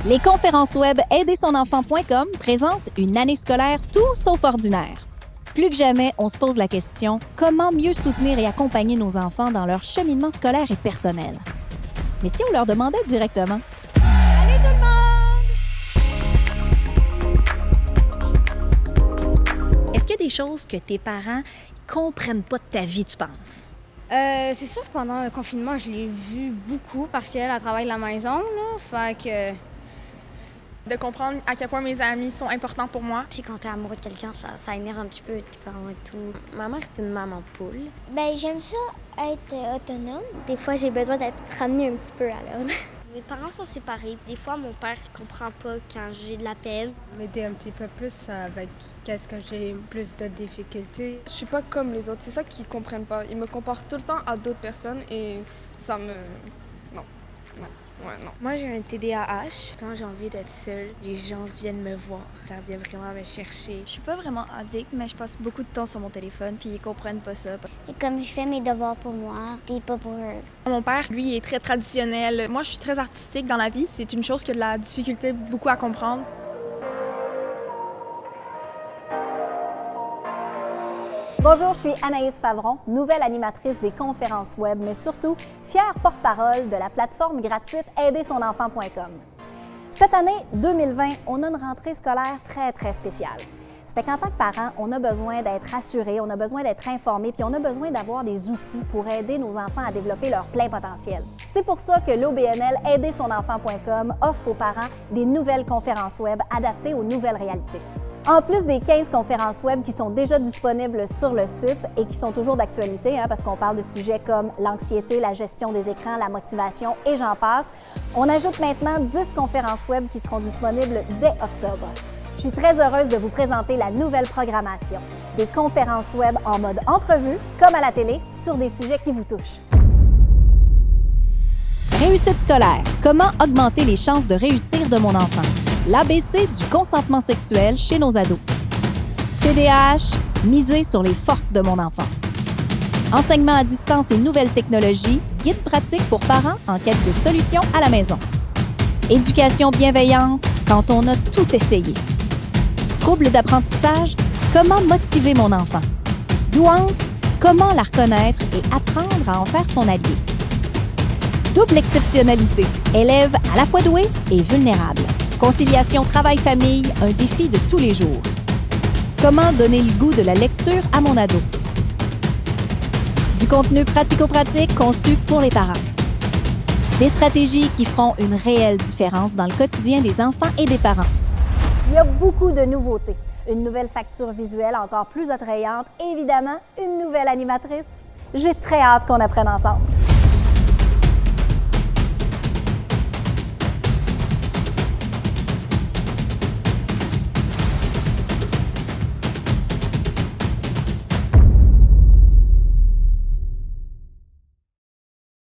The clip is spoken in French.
Les conférences web aidersonenfant.com présentent une année scolaire tout sauf ordinaire. Plus que jamais, on se pose la question « Comment mieux soutenir et accompagner nos enfants dans leur cheminement scolaire et personnel? » Mais si on leur demandait directement « Allez tout le monde! » Est-ce qu'il y a des choses que tes parents comprennent pas de ta vie, tu penses? C'est sûr que pendant le confinement, je l'ai vu beaucoup parce qu'elle travaille de la maison, là, fait que... De comprendre à quel point mes amis sont importants pour moi. Tu sais, quand t'es amoureux de quelqu'un, ça énerve un petit peu tes parents et tout. Ma mère, c'est une maman poule. Ben j'aime ça être autonome. Des fois, j'ai besoin d'être ramenée un petit peu à l'ordre. Mes parents sont séparés. Des fois, mon père ne comprend pas quand j'ai de la peine. M'aider un petit peu plus avec qu'est-ce que j'ai plus de difficultés. Je suis pas comme les autres, c'est ça qu'ils comprennent pas. Ils me comparent tout le temps à d'autres personnes et ça me... Non. Ouais, non. Moi, j'ai un TDAH. Quand j'ai envie d'être seule, les gens viennent me voir. Ça vient vraiment me chercher. Je suis pas vraiment addict, mais je passe beaucoup de temps sur mon téléphone, puis ils comprennent pas ça. Et comme je fais mes devoirs pour moi, puis pas pour eux. Mon père, lui, est très traditionnel. Moi, je suis très artistique dans la vie. C'est une chose qui a de la difficulté beaucoup à comprendre. Bonjour, je suis Anaïs Favron, nouvelle animatrice des conférences web, mais surtout fière porte-parole de la plateforme gratuite aidersonenfant.com. Cette année 2020, on a une rentrée scolaire très spéciale. Ça fait qu'en tant que parents, on a besoin d'être rassurés, on a besoin d'être informés, puis on a besoin d'avoir des outils pour aider nos enfants à développer leur plein potentiel. C'est pour ça que l'OBNL aidersonenfant.com offre aux parents des nouvelles conférences web adaptées aux nouvelles réalités. En plus des 15 conférences web qui sont déjà disponibles sur le site et qui sont toujours d'actualité, parce qu'on parle de sujets comme l'anxiété, la gestion des écrans, la motivation et j'en passe, on ajoute maintenant 10 conférences web qui seront disponibles dès octobre. Je suis très heureuse de vous présenter la nouvelle programmation, des conférences web en mode entrevue, comme à la télé, sur des sujets qui vous touchent. Réussite scolaire. Comment augmenter les chances de réussir de mon enfant? L'ABC du consentement sexuel chez nos ados. TDAH, miser sur les forces de mon enfant. Enseignement à distance et nouvelles technologies, guide pratique pour parents en quête de solutions à la maison. Éducation bienveillante quand on a tout essayé. Troubles d'apprentissage, comment motiver mon enfant. Douance, comment la reconnaître et apprendre à en faire son allié. Double exceptionnalité, élève à la fois doué et vulnérable. Conciliation travail-famille, un défi de tous les jours. Comment donner le goût de la lecture à mon ado? Du contenu pratico-pratique conçu pour les parents. Des stratégies qui feront une réelle différence dans le quotidien des enfants et des parents. Il y a beaucoup de nouveautés. Une nouvelle facture visuelle encore plus attrayante, évidemment, une nouvelle animatrice. J'ai très hâte qu'on apprenne ensemble.